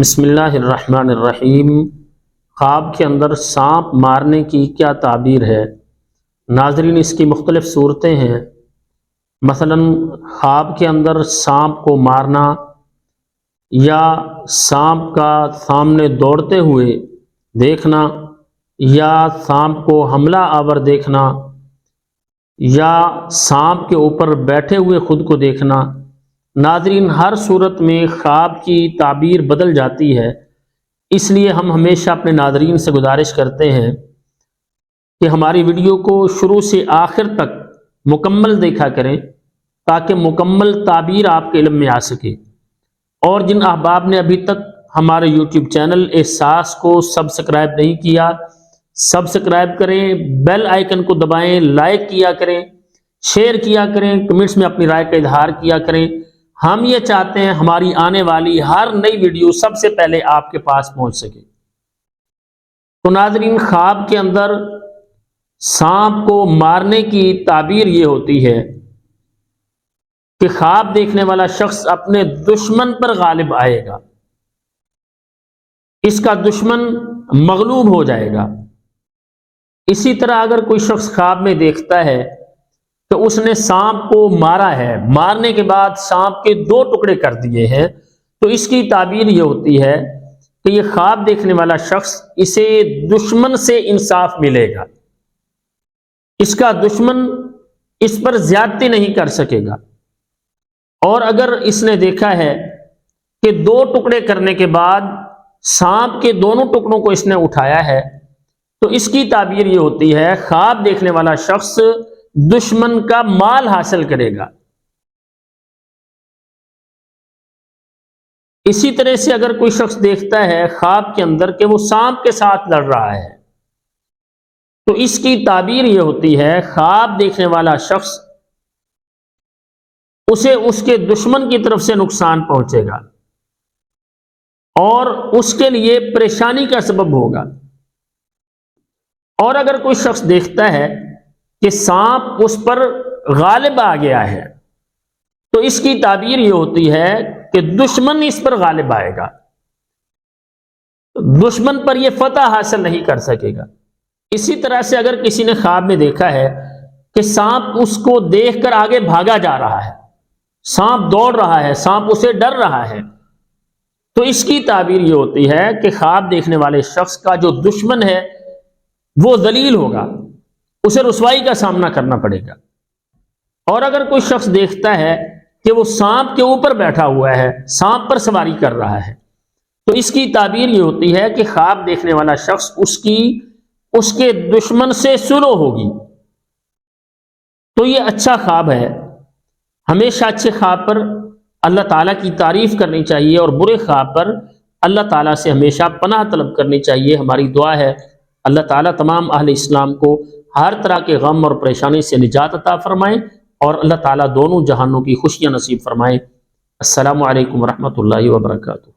بسم اللہ الرحمن الرحیم۔ خواب کے اندر سانپ مارنے کی کیا تعبیر ہے؟ ناظرین، اس کی مختلف صورتیں ہیں۔ مثلا خواب کے اندر سانپ کو مارنا، یا سانپ کا سامنے دوڑتے ہوئے دیکھنا، یا سانپ کو حملہ آور دیکھنا، یا سانپ کے اوپر بیٹھے ہوئے خود کو دیکھنا۔ ناظرین، ہر صورت میں خواب کی تعبیر بدل جاتی ہے، اس لیے ہم ہمیشہ اپنے ناظرین سے گزارش کرتے ہیں کہ ہماری ویڈیو کو شروع سے آخر تک مکمل دیکھا کریں تاکہ مکمل تعبیر آپ کے علم میں آ سکے۔ اور جن احباب نے ابھی تک ہمارے یوٹیوب چینل احساس کو سبسکرائب نہیں کیا، سبسکرائب کریں، بیل آئیکن کو دبائیں، لائک کیا کریں، شیئر کیا کریں، کمنٹس میں اپنی رائے کا اظہار کیا کریں۔ ہم یہ چاہتے ہیں ہماری آنے والی ہر نئی ویڈیو سب سے پہلے آپ کے پاس پہنچ سکے۔ تو ناظرین، خواب کے اندر سانپ کو مارنے کی تعبیر یہ ہوتی ہے کہ خواب دیکھنے والا شخص اپنے دشمن پر غالب آئے گا، اس کا دشمن مغلوب ہو جائے گا۔ اسی طرح اگر کوئی شخص خواب میں دیکھتا ہے کہ اس نے سانپ کو مارا ہے، مارنے کے بعد سانپ کے 2 ٹکڑے کر دیے ہیں، تو اس کی تعبیر یہ ہوتی ہے کہ یہ خواب دیکھنے والا شخص اسے دشمن سے انصاف ملے گا، اس کا دشمن اس پر زیادتی نہیں کر سکے گا۔ اور اگر اس نے دیکھا ہے کہ 2 ٹکڑے کرنے کے بعد سانپ کے دونوں ٹکڑوں کو اس نے اٹھایا ہے، تو اس کی تعبیر یہ ہوتی ہے خواب دیکھنے والا شخص دشمن کا مال حاصل کرے گا۔ اسی طرح سے اگر کوئی شخص دیکھتا ہے خواب کے اندر کہ وہ سانپ کے ساتھ لڑ رہا ہے، تو اس کی تعبیر یہ ہوتی ہے خواب دیکھنے والا شخص اسے اس کے دشمن کی طرف سے نقصان پہنچے گا اور اس کے لیے پریشانی کا سبب ہوگا۔ اور اگر کوئی شخص دیکھتا ہے کہ سانپ اس پر غالب آ گیا ہے، تو اس کی تعبیر یہ ہوتی ہے کہ دشمن اس پر غالب آئے گا، دشمن پر یہ فتح حاصل نہیں کر سکے گا۔ اسی طرح سے اگر کسی نے خواب میں دیکھا ہے کہ سانپ اس کو دیکھ کر آگے بھاگا جا رہا ہے، سانپ دوڑ رہا ہے، سانپ اسے ڈر رہا ہے، تو اس کی تعبیر یہ ہوتی ہے کہ خواب دیکھنے والے شخص کا جو دشمن ہے وہ ذلیل ہوگا، اسے رسوائی کا سامنا کرنا پڑے گا۔ اور اگر کوئی شخص دیکھتا ہے کہ وہ سانپ کے اوپر بیٹھا ہوا ہے، سانپ پر سواری کر رہا ہے، تو اس کی تعبیر یہ ہوتی ہے کہ خواب دیکھنے والا شخص اس کے دشمن سے صلح ہوگی۔ تو یہ اچھا خواب ہے۔ ہمیشہ اچھے خواب پر اللہ تعالیٰ کی تعریف کرنی چاہیے اور برے خواب پر اللہ تعالیٰ سے ہمیشہ پناہ طلب کرنی چاہیے۔ ہماری دعا ہے اللہ تعالیٰ تمام اہل اسلام کو ہر طرح کے غم اور پریشانی سے نجات عطا فرمائے، اور اللہ تعالیٰ دونوں جہانوں کی خوشیاں نصیب فرمائے۔ السلام علیکم ورحمۃ اللہ وبرکاتہ۔